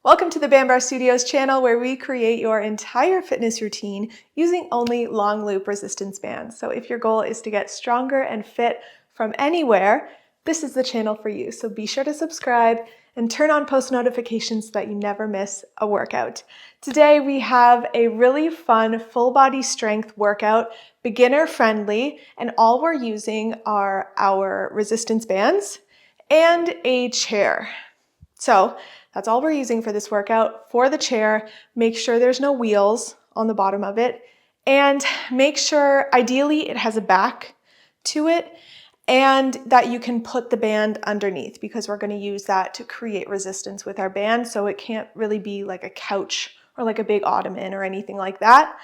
Welcome to the Band Bar Studios channel, where we create your entire fitness routine using only long loop resistance bands. So if your goal is to get stronger and fit from anywhere, this is the channel for you. So be sure to subscribe and turn on post notifications so that you never miss a workout. Today we have a really fun full body strength workout, beginner friendly, and all we're using are our resistance bands and a chair. So that's all we're using for this workout. For the chair, make sure there's no wheels on the bottom of it, and make sure ideally it has a back to it and that you can put the band underneath, because we're going to use that to create resistance with our band. So it can't really be like a couch or like a big ottoman or anything like that.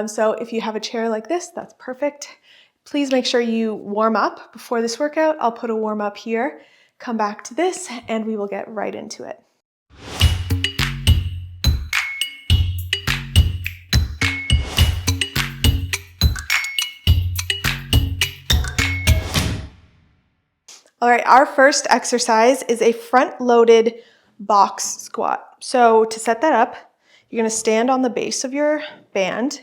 So if you have a chair like this, that's perfect. Please make sure you warm up before this workout. I'll put a warm up here, come back to this, and we will get right into it. All right, our first exercise is a front-loaded box squat. So to set that up, you're gonna stand on the base of your band,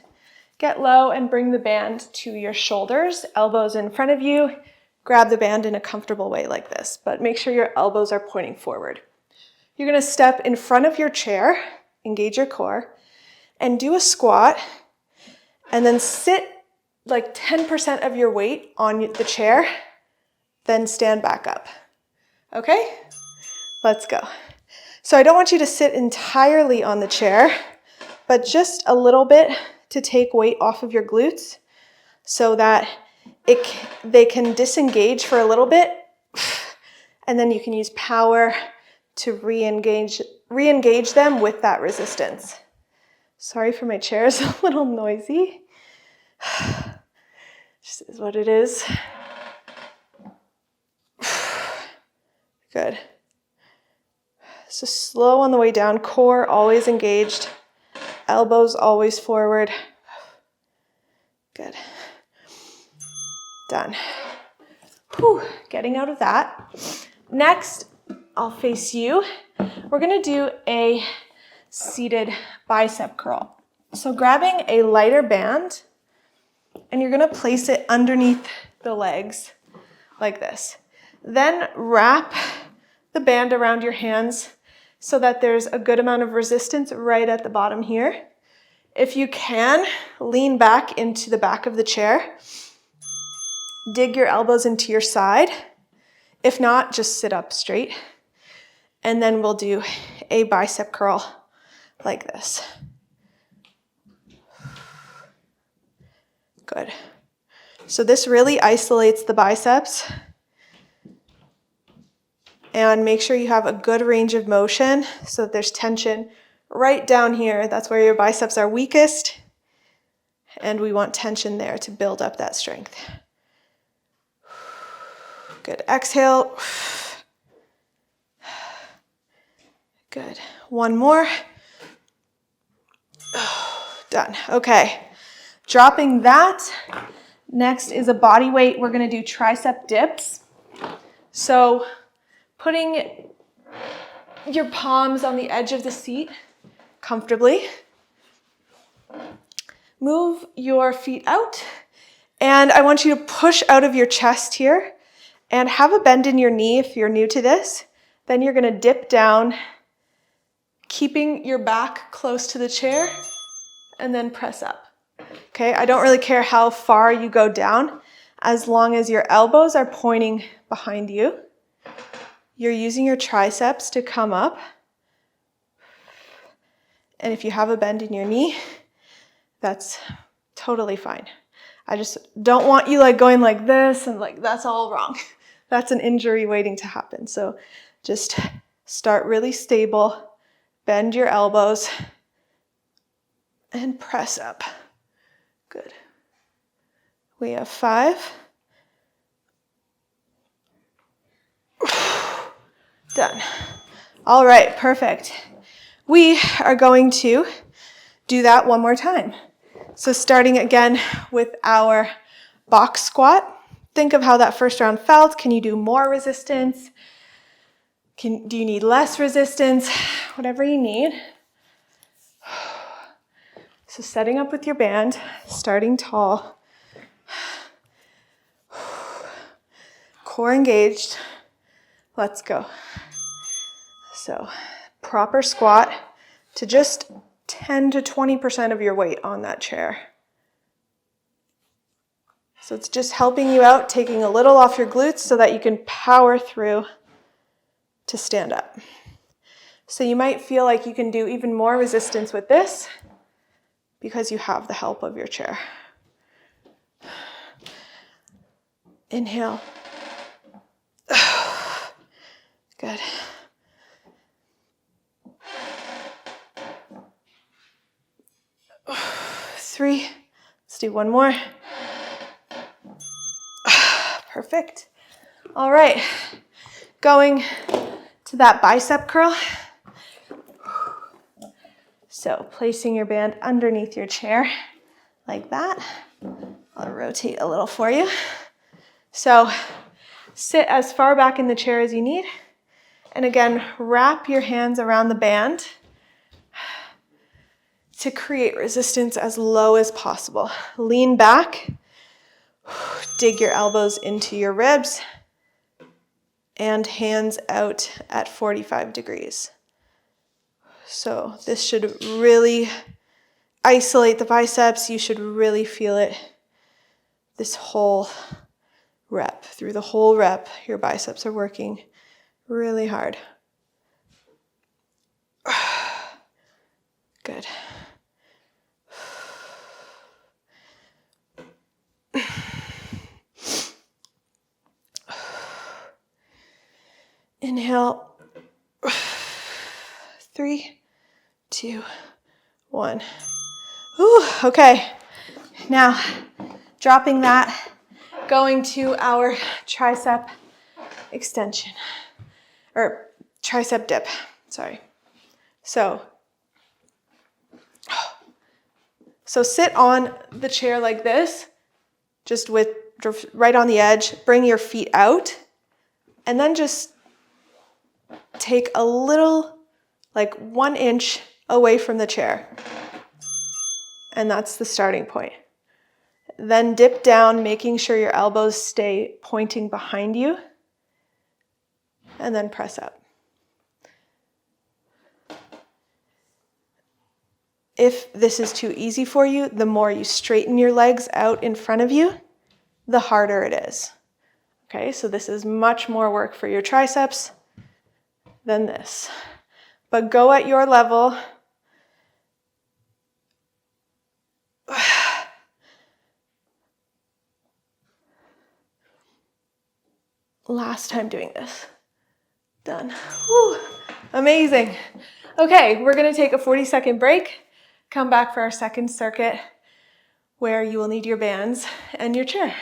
get low and bring the band to your shoulders, elbows in front of you, grab the band in a comfortable way like this, but make sure your elbows are pointing forward. You're gonna step in front of your chair, engage your core, and do a squat, and then sit like 10% of your weight on the chair, then stand back up. Okay? Let's go. So I don't want you to sit entirely on the chair, but just a little bit to take weight off of your glutes so that they can disengage for a little bit, and then you can use power to re-engage them with that resistance. Sorry for my chair, it's a little noisy. Just is what it is. Good. So slow on the way down, core always engaged, elbows always forward. Good. Done. Whew. Getting out of that. Next, I'll face you. We're gonna do a seated bicep curl. So grabbing a lighter band, and you're gonna place it underneath the legs like this. Then wrap the band around your hands so that there's a good amount of resistance right at the bottom here. If you can, lean back into the back of the chair. Dig your elbows into your side. If not, just sit up straight. And then we'll do a bicep curl like this. Good. So this really isolates the biceps. And make sure you have a good range of motion so that there's tension right down here. That's where your biceps are weakest. And we want tension there to build up that strength. Good. Exhale. Good. One more. Done. Okay. Dropping that. Next is a body weight. We're going to do tricep dips. So putting your palms on the edge of the seat comfortably. Move your feet out. And I want you to push out of your chest here and have a bend in your knee if you're new to this. Then you're going to dip down, keeping your back close to the chair, and then press up. Okay, I don't really care how far you go down, as long as your elbows are pointing behind you. You're using your triceps to come up. And if you have a bend in your knee, that's totally fine. I just don't want you like going like this and like that's all wrong. That's an injury waiting to happen. So just start really stable, bend your elbows, and press up. Good. We have 5. Done. All right, perfect. We are going to do that one more time. So starting again with our box squat. Think of how that first round felt. Can you do more resistance? Do you need less resistance? Whatever you need. So setting up with your band, starting tall. Core engaged. Let's go. So proper squat to just 10 to 20% of your weight on that chair. So it's just helping you out, taking a little off your glutes so that you can power through to stand up. So you might feel like you can do even more resistance with this because you have the help of your chair. Inhale. Good. Three. Let's do one more. Perfect. All right. Going to that bicep curl. So placing your band underneath your chair like that. I'll rotate a little for you. So sit as far back in the chair as you need. And again, wrap your hands around the band to create resistance as low as possible. Lean back, dig your elbows into your ribs, and hands out at 45 degrees. So this should really isolate the biceps. You should really feel it this whole rep. Through the whole rep, your biceps are working really hard. Good. Inhale. 3, 2, 1. Ooh, okay. Now, dropping that, going to our tricep extension, or tricep dip, sorry. So sit on the chair like this, just with right on the edge, bring your feet out, and then just take a little, like 1 inch away from the chair. And that's the starting point. Then dip down, making sure your elbows stay pointing behind you, and then press up. If this is too easy for you, the more you straighten your legs out in front of you, the harder it is. Okay, so this is much more work for your triceps than this. But go at your level. Last time doing this. Done. Whew. Amazing. Okay, we're going to take a 40-second break. Come back for our second circuit where you will need your bands and your chair.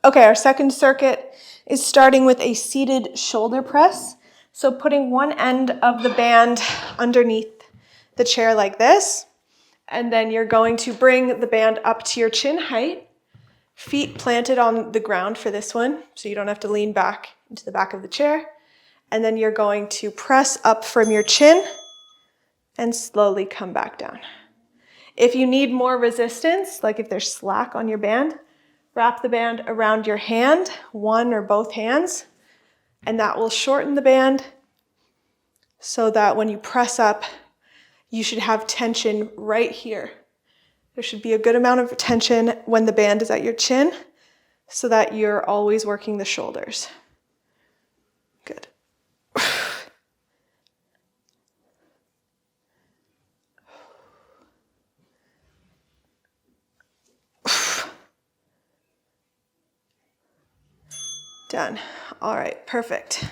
Okay, our second circuit is starting with a seated shoulder press. So putting one end of the band underneath the chair like this, and then you're going to bring the band up to your chin height, feet planted on the ground for this one, so you don't have to lean back into the back of the chair. And then you're going to press up from your chin and slowly come back down. If you need more resistance, like if there's slack on your band, wrap the band around your hand, one or both hands, and that will shorten the band so that when you press up, you should have tension right here. There should be a good amount of tension when the band is at your chin so that you're always working the shoulders. Good. Done. All right, perfect.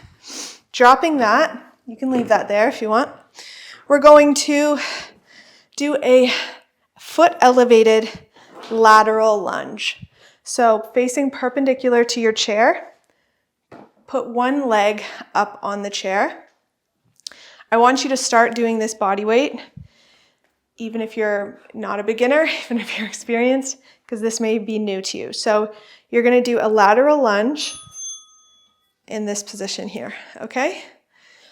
Dropping that, you can leave that there if you want. We're going to do a foot elevated lateral lunge. So facing perpendicular to your chair, put one leg up on the chair. I want you to start doing this body weight, even if you're not a beginner, even if you're experienced, because this may be new to you. So you're going to do a lateral lunge in this position here, okay?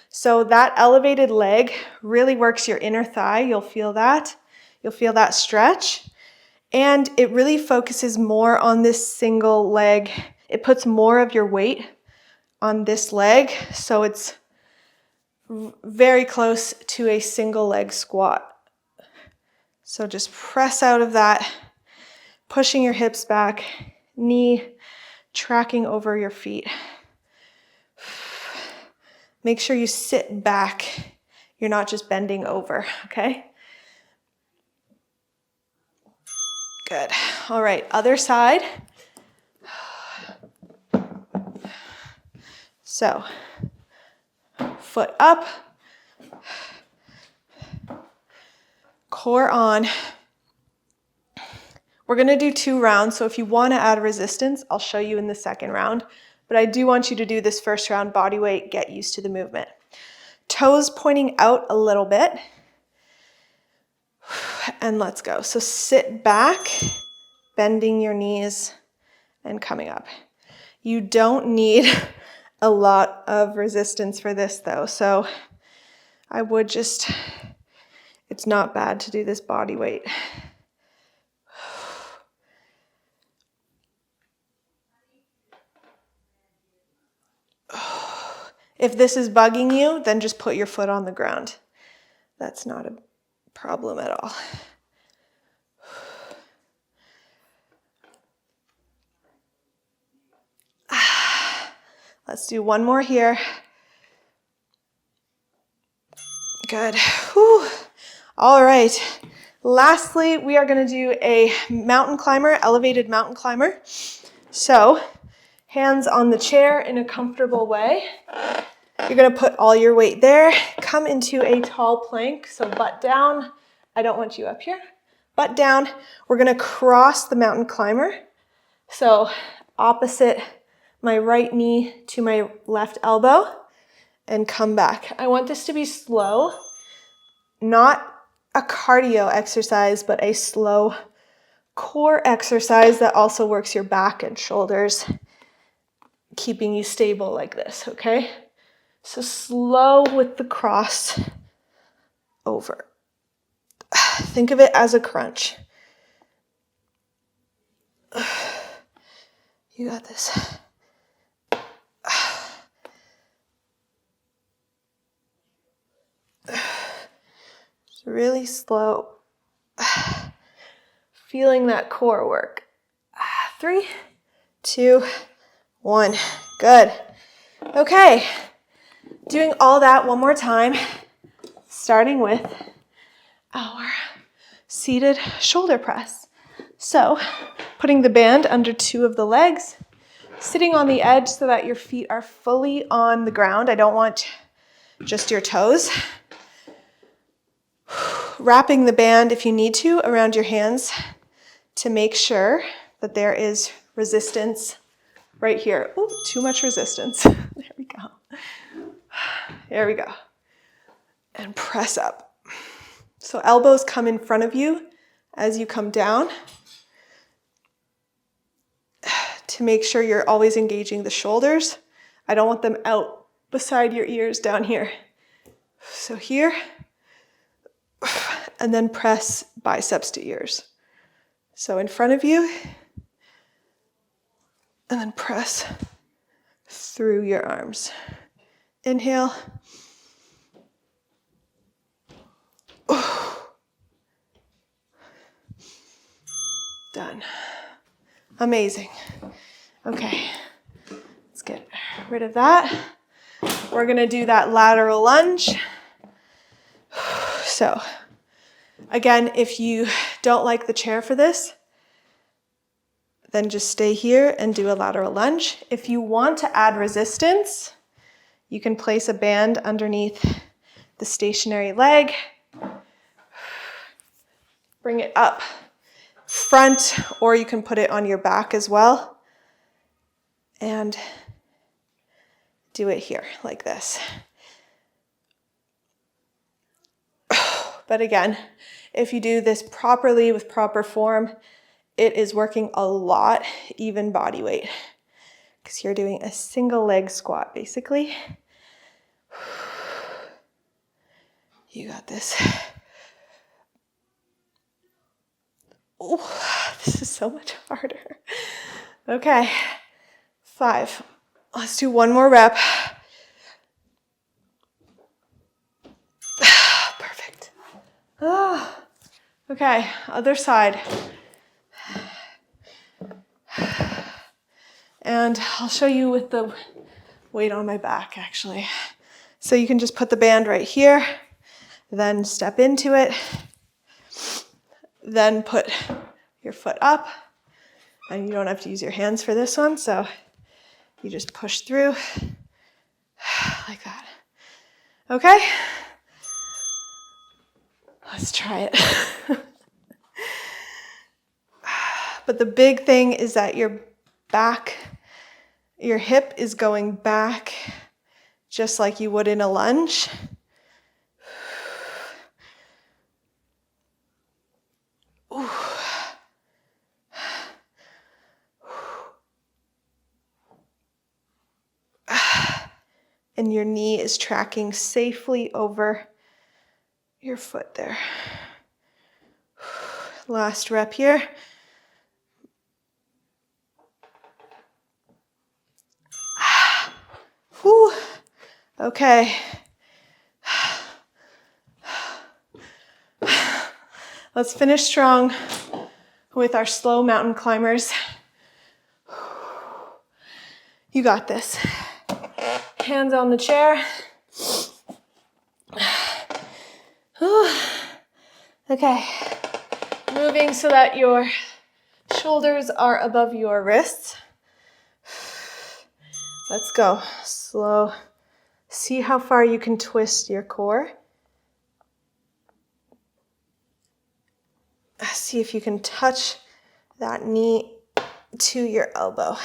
So that elevated leg really works your inner thigh. You'll feel that. You'll feel that stretch. And it really focuses more on this single leg. It puts more of your weight on this leg. So it's very close to a single leg squat. So just press out of that, pushing your hips back, knee tracking over your feet. Make sure you sit back. You're not just bending over, okay? Good. All right, other side. So, foot up, core on. We're gonna do 2 rounds, so if you wanna add resistance, I'll show you in the second round, but I do want you to do this first round body weight, get used to the movement. Toes pointing out a little bit, and let's go. So sit back, bending your knees, and coming up. You don't need a lot of resistance for this though, so I would just, it's not bad to do this body weight. If this is bugging you, then just put your foot on the ground. That's not a problem at all. Let's do one more here. Good. Whew. All right. Lastly, we are going to do a mountain climber, elevated mountain climber. So, hands on the chair in a comfortable way. You're going to put all your weight there. Come into a tall plank, so butt down. I don't want you up here. Butt down. We're going to cross the mountain climber. So, opposite my right knee to my left elbow and come back. I want this to be slow, not a cardio exercise, but a slow core exercise that also works your back and shoulders, keeping you stable like this, okay? So slow with the cross over. Think of it as a crunch. You got this. Really slow. Feeling that core work. 3, 2, 1. Good. Okay. Doing all that one more time, starting with our seated shoulder press. So, putting the band under 2 of the legs, sitting on the edge so that your feet are fully on the ground. I don't want just your toes. Wrapping the band, if you need to, around your hands to make sure that there is resistance right here. Ooh, too much resistance. There we go. There we go. And press up. So elbows come in front of you as you come down to make sure you're always engaging the shoulders. I don't want them out beside your ears down here. So here, and then press biceps to ears. So in front of you, and then press through your arms. Inhale. Done. Amazing. Okay, let's get rid of that. We're gonna do that lateral lunge. So, again, if you don't like the chair for this, Then just stay here and do a lateral lunge. If you want to add resistance, you can place a band underneath the stationary leg. Bring it up front, or you can put it on your back as well. And do it here like this. But again, if you do this properly with proper form, it is working a lot, even body weight, because you're doing a single leg squat basically. You got this. Oh, this is so much harder. Okay, 5. Let's do one more rep. Perfect. Okay, other side. And I'll show you with the weight on my back, actually. So you can just put the band right here, then step into it, then put your foot up, and you don't have to use your hands for this one, so you just push through like that. Okay? Let's try it. But the big thing is that your back, your hip is going back just like you would in a lunge. Ooh. And your knee is tracking safely over your foot there. Last rep here. Whew. Okay. Let's finish strong with our slow mountain climbers. You got this. Hands on the chair. Okay. Moving so that your shoulders are above your wrists. Let's go. Slow. See how far you can twist your core. See if you can touch that knee to your elbow.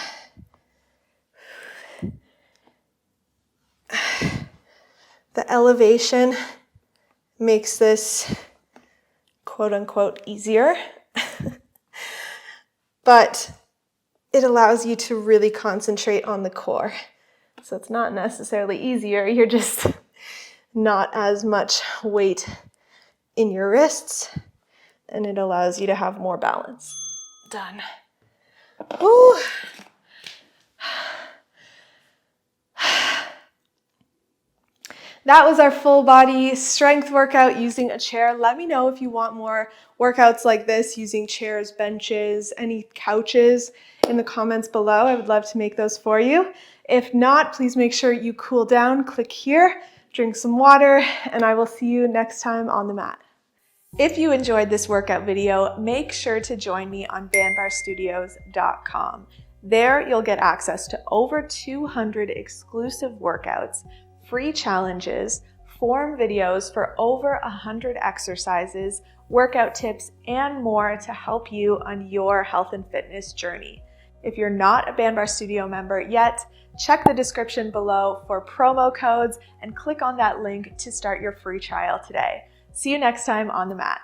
The elevation makes this quote unquote easier, but it allows you to really concentrate on the core. So it's not necessarily easier, you're just not as much weight in your wrists, and it allows you to have more balance. Done. Ooh. That was our full body strength workout using a chair. Let me know if you want more workouts like this using chairs, benches, any couches in the comments below. I would love to make those for you. If not, please make sure you cool down, click here, drink some water, and I will see you next time on the mat. If you enjoyed this workout video, make sure to join me on bandbarstudios.com. There you'll get access to over 200 exclusive workouts, free challenges, form videos for over 100 exercises, workout tips, and more to help you on your health and fitness journey. If you're not a Bandbar Studio member yet, check the description below for promo codes and click on that link to start your free trial today. See you next time on the mat.